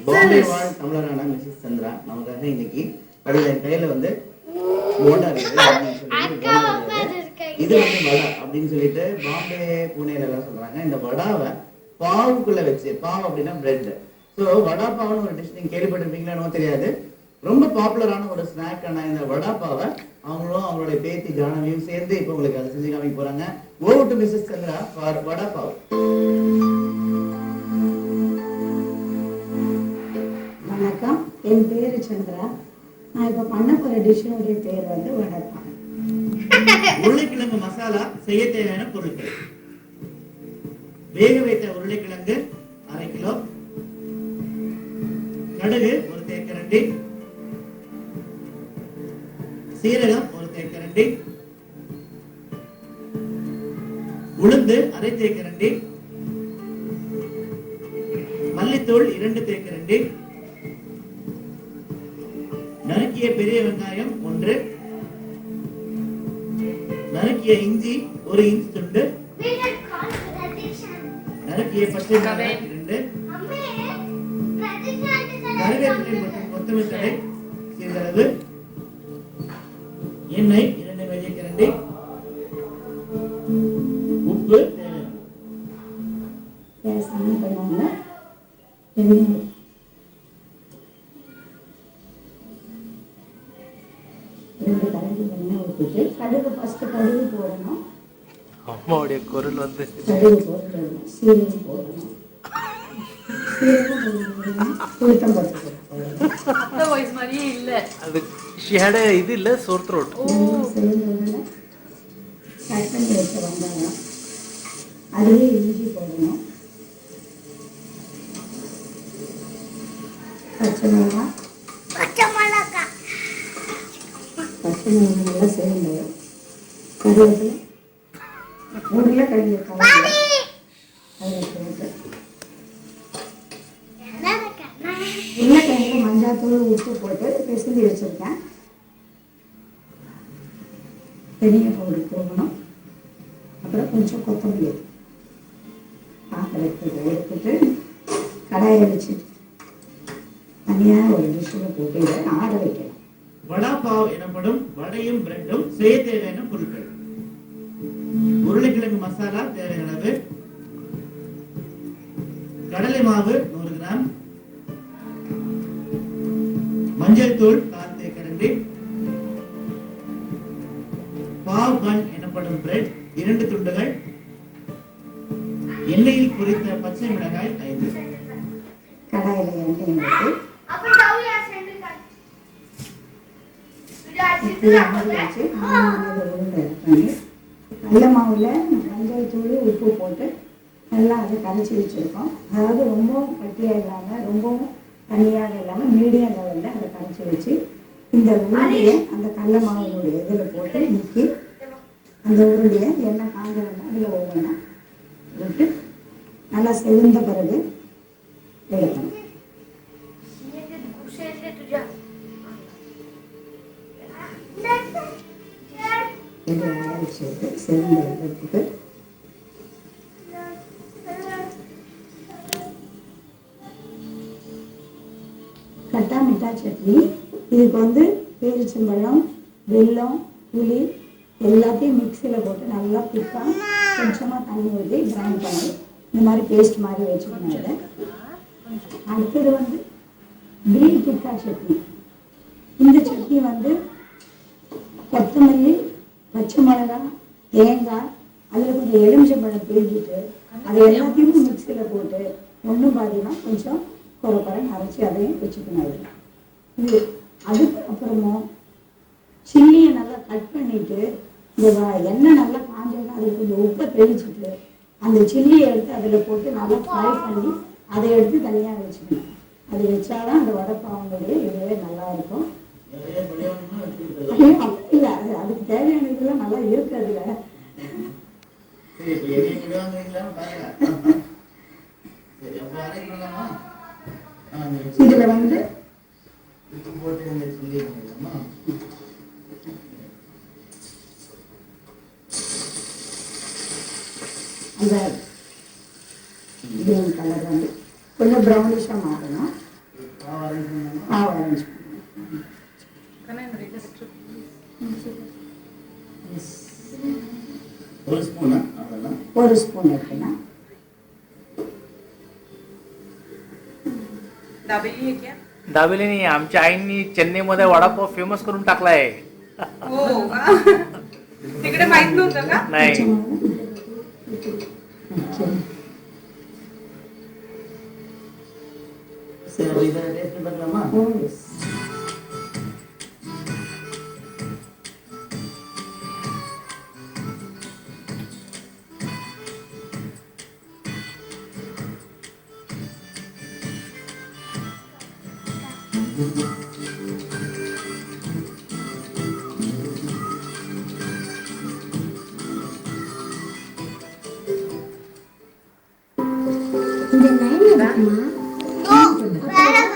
பாம்பே வாழ் தமிழரான மிஸ்ஸஸ் சந்திரா நமக்காக இன்னைக்கு என் கையில வந்து போண்டா இருக்குது அப்படின்னு சொல்லிட்டு போண்டா இருக்குது. இது வந்து வடை அப்படின்னு சொல்லிட்டு பாம்பே பூனேல எல்லாம் சொல்றாங்க. இந்த வடாவை பாவுக்குள்ள வச்சு, பாவ் அப்படின்னா பிரெட். ஸோ வடா பாவுன்னு ஒரு டிஷ் நீங்க கேள்விப்பட்டிருப்பீங்களான்னு தெரியாது. ரொம்ப பாப்புலரான ஒரு ஸ்நாக்கான இந்த வடா பாவை அவங்களும் அவங்களுடைய பேத்தி ஜானவியும் சேர்ந்து இப்போ உங்களுக்கு அதை செஞ்சு காமிக்க போறாங்க. Over to Mrs Chandra for vada pav. வணக்கம், என் பேரு சந்திரா. நான் இப்ப பண்ண போற டிஷ்ஷோடைய பேர் வந்து வடைப்பாவ். உருளைக்கிழங்கு மசாலா செய்ய தேவையான பொருட்கள்: வேக வைத்த உருளைக்கிழங்கு 1/2 கிலோ, கடுகு 1 தேக்கரண்டி, சீரகம் 1 தேக்கரண்டி, உளுந்து 1/2 தேக்கரண்டி, மல்லித்தூள் 2 தேக்கரண்டி, நறுக்கிய பெரிய வெங்காயம் 1, நறுக்கிய இஞ்சி 1 இன்ச் துண்டு, நறுக்கிய பச்சை மிளகாய் 2, கருவேப்பிலை மற்றும் கொத்தமல்லி தழை சிறிதளவு, எண்ணெய் 2 மேஜைக்கரண்டி, உப்பு தேவையான. கடுகு ஃபர்ஸ்ட் கடுகு போடணும். அம்மாவுடைய குரல் வந்து கடுகு போடணும், சீரகம் போடணும், உளுத்தம் பருப்பு அது இது இல்ல சோர் த்ரோட். கட் பண்ணி வச்ச வெங்காயம், அதுலேயே இஞ்சி போடணும், பச்சை மிளகாய் நல்லா சேர்ந்து, கருவேப்பிலை உருளைக்கிழங்கு கலந்து அதில் போட்டு, உருளைக்கிழங்கு மஞ்சாத்தூள் உப்பு போட்டு பிசைஞ்சு வச்சுருக்கேன். பெரிய பவுடர் போடணும். அப்புறம் கொஞ்சம் கொத்தமல்லி எடுத்துட்டு கடாயை வச்சுட்டு தனியாக ஒரு டிஷ்ஷில் போட்டு இதை ஆற வைக்கணும். வடா பாவ் எனப்படும் வடையும் பிரெட்டும் செய்ய தேவையான பொருட்கள்: உருளைக்கிழங்கு மசாலா தேவையான அளவு, கடலை மாவு 100 கிராம், மஞ்சள் தூள் 1/4 தேக்கரண்டி, பாவ் பன் எனப்படும் பிரெட் 2 துண்டுகள், எண்ணெயில் பொரித்த பச்சை மிளகாய் 5. கடாயில் எண்ணெய் ஊற்றி வச்சு உருண்டை பண்ணி கடலை மாவில் மஞ்சள் தூள் உப்பு போட்டு நல்லா அதை கரைச்சி வச்சுருக்கோம். அதாவது ரொம்பவும் கட்டியாக இல்லாமல் ரொம்பவும் தனியாக இல்லாமல் மீடியம் லெவலில் அதை கரைச்சி வச்சு இந்த உருண்டையை அந்த கடலை மாவினுடைய இதில் போட்டு முக்கி அந்த உருண்டையை எண்ணெய் காஞ்ச வேண்டாம் அதில் ஒவ்வொன்றா விட்டு நல்லா செவந்த பிறகு எடுக்கணும். இது அரைச்சி செவந்த எடுத்துட்டு கட்டா மிட்டா சட்னி. இதுக்கு வந்து பேரிச்சம்பழம், வெல்லம், புளி எல்லாத்தையும் மிக்சியில் போட்டு நல்லா திக்காக கொஞ்சமாக தண்ணி ஊற்றி கிரைண்ட் பண்ணி இந்த மாதிரி பேஸ்ட் மாதிரி வச்சுக்கணும். இதை அடுத்தது வந்து கிரீன் டிக்கா சட்னி. இந்த சட்னி வந்து கொத்தமல்லி, பச்சை மிளகாய், தேங்காய், அதில் கொஞ்சம் எலுமிச்சம்பழம் பிழிஞ்சிட்டு அதை எல்லாத்தையும் மிக்சியில் போட்டு ஒன்றும் பாதினா கொஞ்சம் குறைன்னு அரைச்சி அதையும் வச்சுக்கணும். இது அதுக்கு அப்புறமும் சில்லியை நல்லா கட் பண்ணிவிட்டு இந்த எண்ணெய் நல்லா காஞ்சோன்னா அதில் கொஞ்சம் உப்பை தெளிச்சுட்டு அந்த சில்லியை எடுத்து அதில் போட்டு நல்லா ஃப்ரை பண்ணி அதை எடுத்து தனியாக வச்சுக்கணும். அது வச்சாதான் அந்த வடைப்பாவனுடைய இதுவே நல்லாயிருக்கும். இல்லை, அதுக்கு தேவையான இதெல்லாம் நல்லா இருக்கு. அதில் இதில் வந்து அந்த கிரீன் கலர் வந்து கொஞ்சம் ப்ரௌனிஷாக மாறணும். ஆரஞ்சு ஒரு ஸ்பூன் எடுத்துக்கலாம். दाबेली नाही, आमच्या आईंनी चेन्नईमध्ये वडापाव फेमस करून टाकलाय. तिकडे माहित नव्हतं का? नाही சரி இதை டேஸ்ட் பண்ணலாமா? இந்த லைன் இருக்குமா?